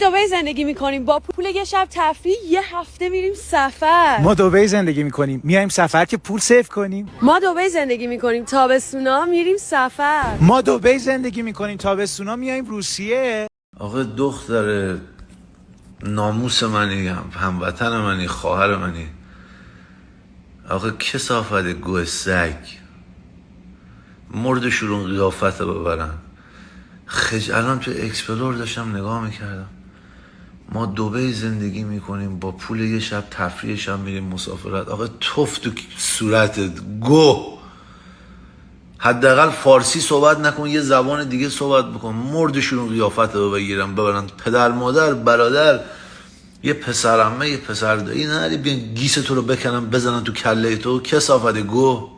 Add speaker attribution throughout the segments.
Speaker 1: دبی زندگی میکنیم با پول یه شب تفریح، یه هفته میریم سفر.
Speaker 2: ما دبی زندگی میکنیم میایم سفر که پول سیو کنیم.
Speaker 1: ما دبی زندگی میکنیم تابستونا میریم سفر.
Speaker 2: ما دبی زندگی میکنیم تابستونا میایم روسیه.
Speaker 3: آقا دختر ناموس منی، هموطن منی، خواهر منی، آقا کثافت گوه سگ مرد شورون قیافت ببرن. الان تو اکسپلور داشتم نگاه میکردم، ما دبی زندگی میکنیم با پول یه شب تفریح شب میریم مسافرت. آقا توف تو صورتت گو، حداقل فارسی صحبت نکن، یه زبان دیگه صحبت بکن. مردشون قیافت رو ببرن پدر مادر برادر، یه پسر عمه یه پسر دایی نری بیان گیس تو رو بکنن بزنن تو کله تو. کثافت گو،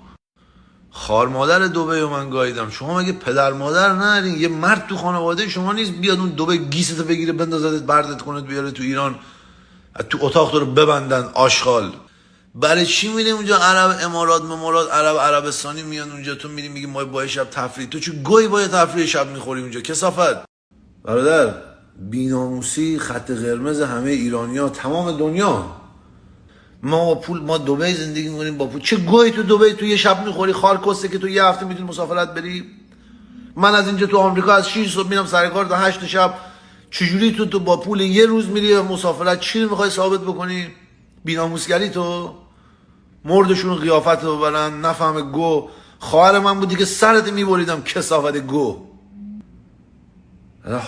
Speaker 3: خار مادر دبی رو من گاییدم. شما مگه پدر مادر نرین؟ یه مرد تو خانواده شما نیست بیاد اون دبی گیستو بگیره بندازت بردت کنه بیاره تو ایران تو اتاق تو رو ببندن آشغال؟ برای چی میری اونجا؟ عرب امارات عربستانی میان اونجا، تو میری میگی ما با شب تفریح. تو چه گوی با تفریح شب میخوری اونجا؟ کثافت. برادر بی‌ناموسی خط قرمز همه ایرانی‌ها، تمام دنیا. ما پول، ما دبی زندگی میکنیم با پول. چه گوی تو دبی تو یه شب میخوری؟ خارکسته که تو یه هفته میتونی مسافرت بری. من از اینجا تو آمریکا از 6 صبح میرم سر کار تا 8 شب. چجوری تو با پول یه روز میری مسافرت؟ چی میخوای ثابت بکنی؟ بی‌ناموسگری تو. مردشون قیافت رو ببرن نفهم گو. خواهر من بودی که سرت میبریدم کثافت گو.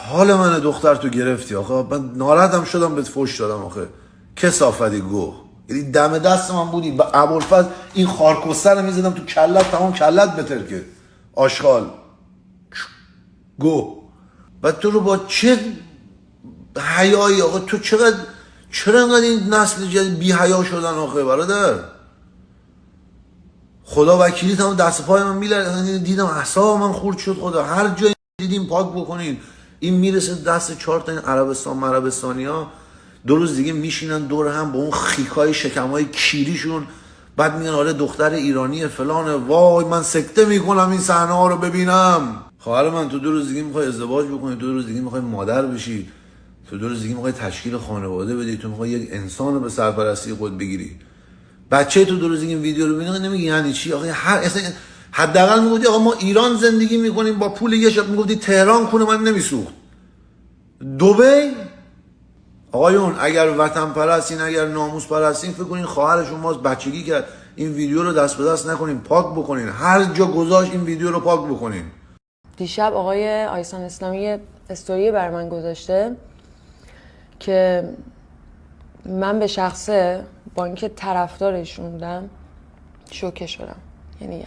Speaker 3: حال من دختر تو گرفتی آخه. من ناراحتم شدم بهت فوش دادم آخه. کثافت گو، یعنی دم دست من بودی با ابوالفضل این خارکستر رو میزدم تو کلت، تمام کلت بترکه آشغال گو. و تو رو با چه حیایی آقا، تو چرا انقدر این نسل جدید بی حیا شدن آخه برادر؟ خدا وکیلی تمام دست پای من میلرزه، دیدم اعصاب من خورد شد. خدا هر جایی دیدیم پاک بکنین. این میرسه دست 4 تا این عربستانی ها 2 روز دیگه میشینن دور هم با اون خیکای شکمای کیریشون، بعد میگن آره دختر ایرانی فلانه. وای من سکته میکنم این صحنه ها رو ببینم. خواهر من تو 2 روز دیگه میخوای ازدواج بکنی، 2 روز دیگه میخوای مادر بشی، تو 2 روز دیگه میخوای تشکیل خانواده بدی، تو میخوای یک انسان رو به سرپرستی خود بگیری. بچه تو 2 روز این ویدیو رو ببینه نمیگی یعنی چی آخه؟ حداقل میگفتی آقا ما ایران زندگی میکنیم با پول یه شب. میگفتی تهران کنه من نمیسوخت. دبی آقایون اگر وطن پرستین، اگر ناموس پرستین، فکر کنین خواهر شماست بچگی کرد. این ویدیو رو دست به دست نکنین، پاک بکنین. هر جا گذاشت این ویدیو رو پاک بکنین.
Speaker 1: دیشب آقای آیسان اسلامی استوری بر من گذاشته که من به شخصه با اینکه طرفدارشون بودم شوکه شدم. یعنی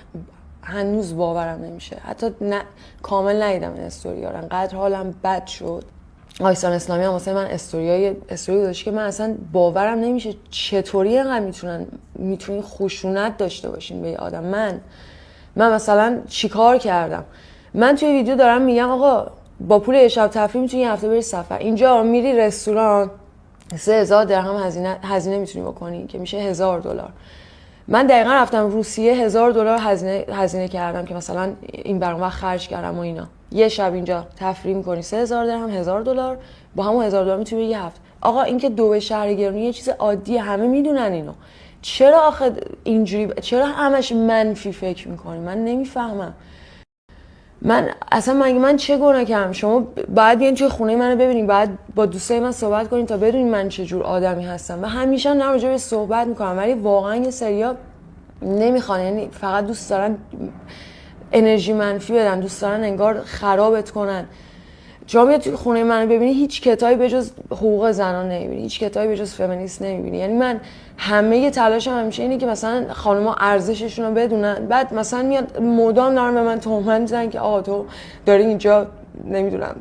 Speaker 1: هنوز باورم نمیشه، حتی کامل ندیدم این استوری ها. انقدر حالم بد شد. آیسان اسلامی هم واسه من استوری گذاشت که من اصلا باورم نمیشه چطوری اینقدر میتونین خشونت داشته باشین به یه آدم. من مثلا چیکار کردم؟ من توی ویدیو دارم میگم آقا با پول یه شب تفریح میتونی یه هفته بری سفر. اینجا میری رستوران 3000 درهم هزینه میتونی بکنی که میشه $1000. من دقیقا رفتم روسیه $1000 هزینه کردم که مثلا این برام خرج کردم و اینا. یه شب اینجا تفریح میکنی 3000 درهم $1000 با همون $1000 میتونی یه هفته. آقا این که دبی شهر گرونی یه چیز عادیه، همه میدونن اینو. چرا آخه اینجوری چرا همش منفی فکر میکنی؟ من نمیفهمم. من چه گناه کردم؟ شما باید بیاین توی خونه منو ببینین، باید با دوستای من صحبت کنین تا بدونین من چه جور آدمی هستم. و همیشه نه راجع به صحبت میکنم، ولی واقعا یه سریا نمیخوان، یعنی فقط دوست دارن انرژی منفی بدن، دوست دارن انگار خرابت کنن. شما بیاید توی خونه منو ببینی هیچ کتابی به جز حقوق زنان نمیبینی، هیچ کتابی به جز فمینیست نمیبینی. یعنی من همه تلاشم همیشه اینه که مثلا خانم‌ها ارزششون رو بدونن. بعد مثلا میاد مدام دارن به من تهمت میزنن که آقا تو داری اینجا نمیدونم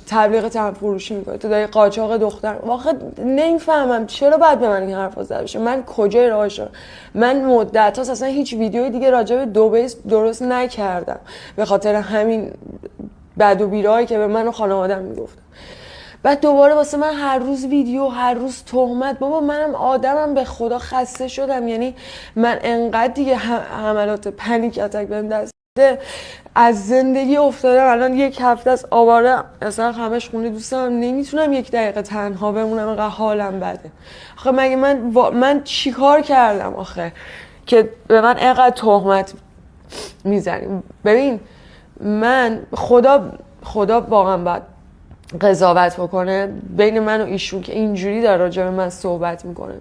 Speaker 1: تبلیغ تن فروشی میکنی، تو داری قاچاق دختر. واقعا نمیفهمم چرا باید به من این حرفا زده بشه. من کجای راهش رو من مدت هاست اصلا هیچ ویدیوی دیگه راجع به دبی درست نکردم به خاطر همین بد و بیرایی که به من و خانواده‌ام میگفتن. بعد دوباره واسه من هر روز ویدیو، هر روز تهمت. بابا منم آدمم، به خدا خسته شدم. یعنی من انقدر دیگه حملات پنیک اتک بهم دست از زندگی افتادم الان 1 هفته از آواره اصلا همش خونه دوستم نمیتونم 1 دقیقه تنها بمونم اینقدر حالم بده. آخه مگه من چیکار کردم آخه که به من اینقدر تهمت میزنیم؟ ببین من خدا واقعا باید قضاوت بکنه بین من و ایشون که اینجوری داره راجع به من صحبت میکنه.